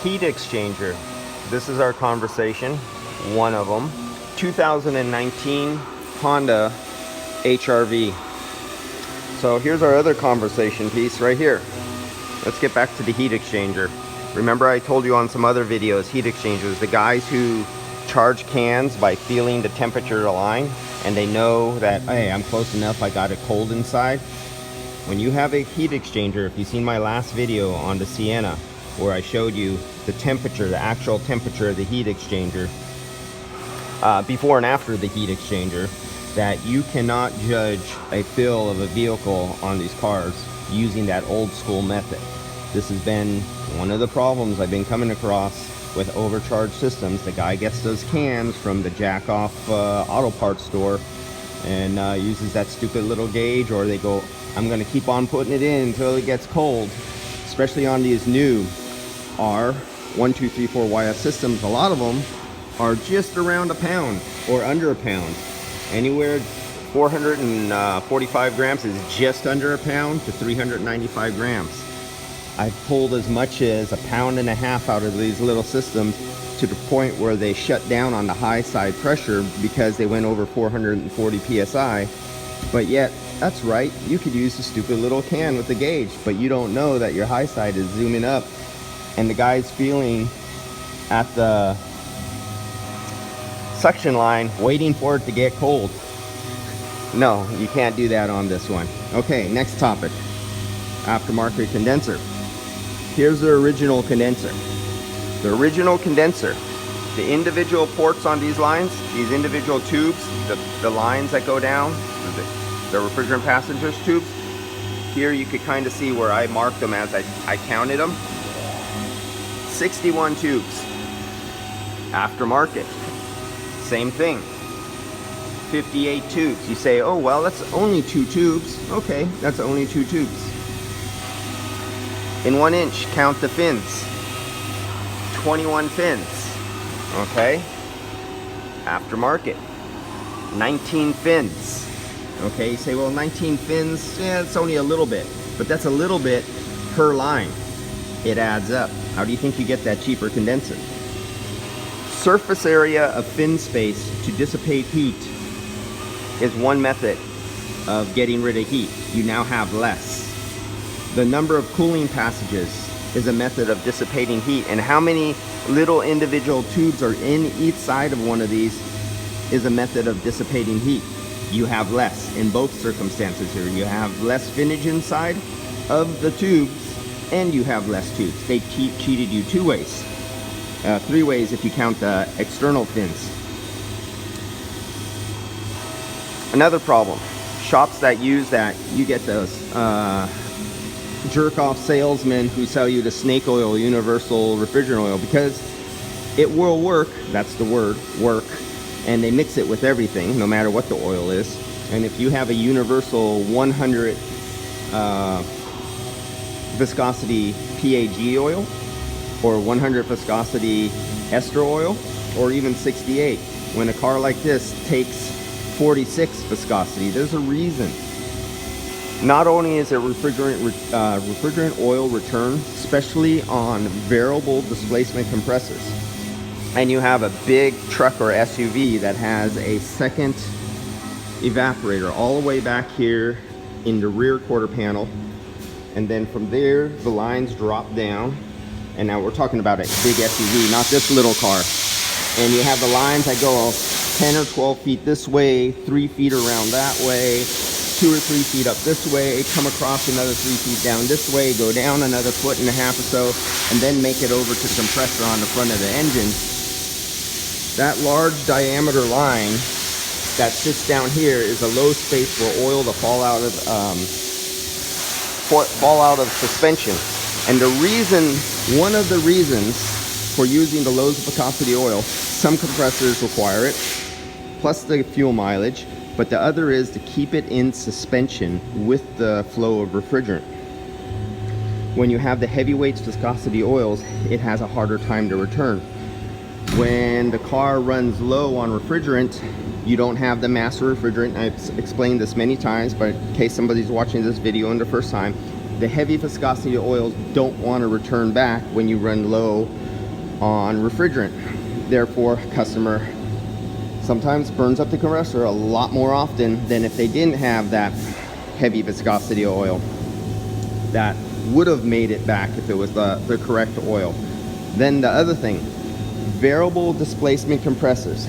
Heat exchanger. This is our conversation, one of them. 2019 Honda HRV. So here's our other conversation piece right here. Let's get back to the heat exchanger. Remember I told you on some other videos, heat exchangers, the guys who charge cans by feeling the temperature of the line, and they know that, hey, I'm close enough, I got it cold inside. When you have a heat exchanger, if you've seen my last video on the Sienna, where I showed you the temperature, the actual temperature of the heat exchanger, before and after the heat exchanger, that you cannot judge a feel of a vehicle on these cars using that old school method. This has been one of the problems I've been coming across with overcharged systems. The guy gets those cans from the jack-off auto parts store and uses that stupid little gauge, or they go, I'm gonna keep on putting it in until it gets cold. Especially on these new R1234YS systems, a lot of them are just around a pound or under a pound. Anywhere 445 grams is just under a pound to 395 grams. I've pulled as much as 1.5 pounds out of these little systems, to the point where they shut down on the high side pressure because they went over 440 psi. But yet, that's right, you could use a stupid little can with the gauge, but you don't know that your high side is zooming up and the guy's feeling at the suction line waiting for it to get cold. No, you can't do that on this one. Okay, next topic. Aftermarket condenser. Here's the original condenser. The original condenser. The individual ports on these lines, these individual tubes, the lines that go down, the refrigerant passengers tubes. Here you could kind of see where I marked them as I counted them. 61 tubes. Aftermarket. Same thing. 58 tubes. You say, oh, well, that's only 2 tubes. Okay, that's only 2 tubes. In 1 inch, count the fins. 21 fins. Okay. Aftermarket. 19 fins. Okay, you say, well, 19 fins, yeah, it's only a little bit. But that's a little bit per line. It adds up. How do you think you get that cheaper condenser? Surface area of fin space to dissipate heat is one method of getting rid of heat. You now have less. The number of cooling passages is a method of dissipating heat, and how many little individual tubes are in each side of one of these is a method of dissipating heat. You have less in both circumstances here. You have less finnage inside of the tubes, and you have less tubes. They cheated you 2 ways. 3 ways if you count the external fins. Another problem, shops that use that, you get those jerk-off salesmen who sell you the snake oil, universal refrigerant oil, because it will work, that's the word, work, and they mix it with everything, no matter what the oil is. And if you have a universal 100 viscosity PAG oil, or 100 viscosity ester oil, or even 68, when a car like this takes 46 viscosity, there's a reason. Not only is it refrigerant oil return, especially on variable displacement compressors, and you have a big truck or SUV that has a second evaporator all the way back here in the rear quarter panel, and then from there the lines drop down, and now we're talking about a big SUV, not this little car, and you have the lines that go 10 or 12 feet this way, 3 feet around that way, 2 or 3 feet up this way, come across another 3 feet down this way, go down another 1.5 feet or so, and then make it over to the compressor on the front of the engine. That large diameter line that sits down here is a low space for oil to fall out of suspension. And the reason, one of the reasons for using the low viscosity oil, some compressors require it, plus the fuel mileage, but the other is to keep it in suspension with the flow of refrigerant. When you have the heavyweight viscosity oils, it has a harder time to return. When the car runs low on refrigerant, you don't have the master refrigerant. I've explained this many times, but in case somebody's watching this video in the first time, the heavy viscosity oils don't want to return back when you run low on refrigerant. Therefore, customer sometimes burns up the compressor a lot more often than if they didn't have that heavy viscosity oil that would have made it back if it was the correct oil. Then the other thing, variable displacement compressors.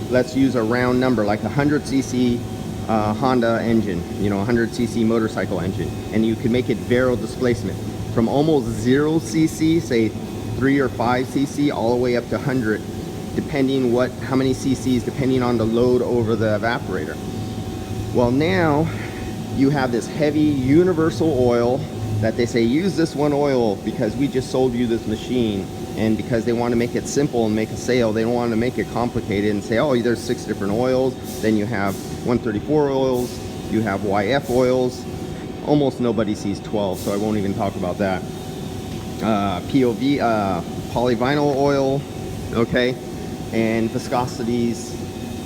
Let's use a round number like 100cc Honda engine, 100cc motorcycle engine, and you can make it variable displacement from almost 0cc, say 3 or 5 cc, all the way up to 100, depending how many cc's, depending on the load over the evaporator. Well, now you have this heavy universal oil that they say, use this one oil because we just sold you this machine. And because they want to make it simple and make a sale, they don't want to make it complicated and say, oh, there's 6 different oils. Then you have 134 oils, you have YF oils. Almost nobody sees 12, so I won't even talk about that. POV, polyvinyl oil, okay, and viscosities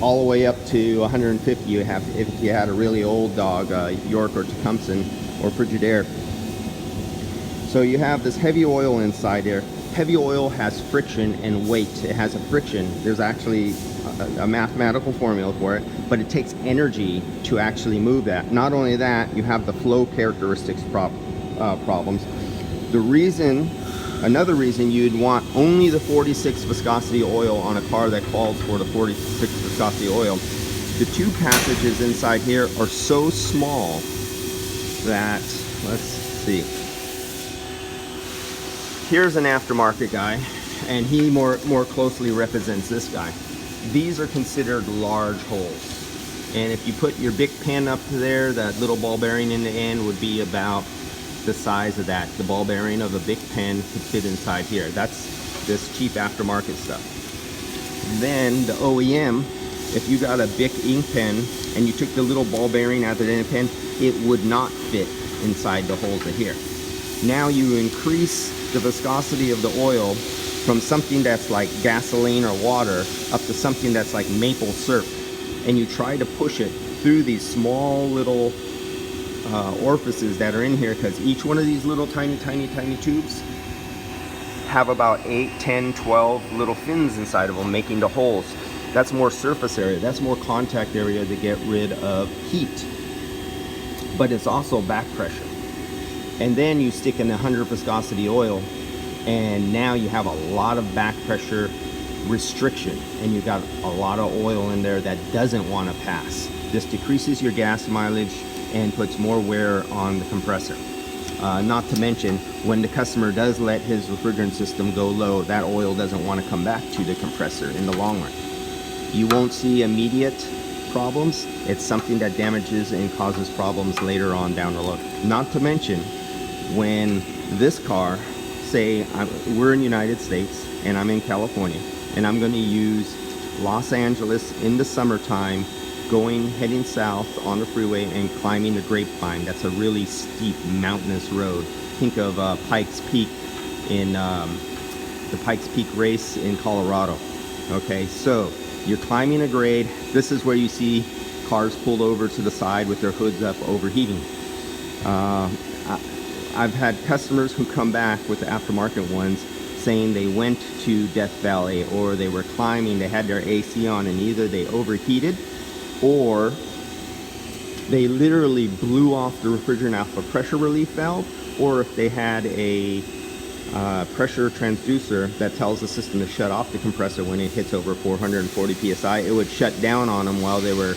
all the way up to 150. You have, if you had a really old dog, York or Tecumseh or Frigidaire. So you have this heavy oil inside there. Heavy oil has friction and weight. It has a friction. There's actually a mathematical formula for it, but it takes energy to actually move that. Not only that, you have the flow characteristics problems. Another reason you'd want only the 46 viscosity oil on a car that calls for the 46 viscosity oil. The tube passages inside here are so small that, let's see. Here's an aftermarket guy, and he more closely represents this guy. These are considered large holes. And if you put your Bic pen up there, that little ball bearing in the end would be about the size of that. The ball bearing of a Bic pen could fit inside here. That's this cheap aftermarket stuff. Then the OEM, if you got a Bic ink pen and you took the little ball bearing out of the pen, it would not fit inside the holes of here. Now you increase the viscosity of the oil from something that's like gasoline or water up to something that's like maple syrup, and you try to push it through these small little orifices that are in here, because each one of these little tiny tubes have about 8, 10, 12 little fins inside of them, making the holes. That's more surface area, that's more contact area to get rid of heat, but it's also back pressure. And then you stick in 100 viscosity oil, and now you have a lot of back pressure restriction, and you've got a lot of oil in there that doesn't want to pass. This decreases your gas mileage and puts more wear on the compressor. Not to mention, when the customer does let his refrigerant system go low, that oil doesn't want to come back to the compressor in the long run. You won't see immediate problems. It's something that damages and causes problems later on down the road. Not to mention, when this car, say we're in the United States and I'm in California, and I'm going to use Los Angeles in the summertime, heading south on the freeway and climbing the Grapevine. That's a really steep mountainous road. Think of Pikes Peak in the Pikes Peak race in Colorado. Okay, so you're climbing a grade. This is where you see cars pulled over to the side with their hoods up, overheating. I've had customers who come back with the aftermarket ones saying they went to Death Valley, or they were climbing, they had their AC on, and either they overheated or they literally blew off the refrigerant off a pressure relief valve, or if they had a pressure transducer that tells the system to shut off the compressor when it hits over 440 psi, it would shut down on them while they were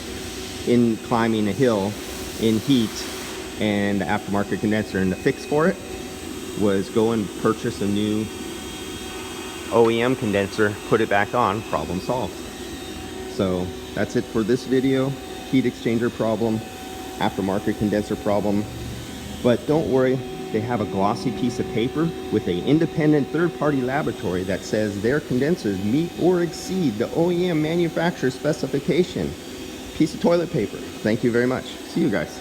climbing a hill in heat. And the aftermarket condenser, and the fix for it was go and purchase a new OEM condenser, put it back on, problem solved. So that's it for this video. Heat exchanger problem, aftermarket condenser problem. But don't worry, they have a glossy piece of paper with an independent third-party laboratory that says their condensers meet or exceed the OEM manufacturer specification. Piece of toilet paper. Thank you very much. See you guys.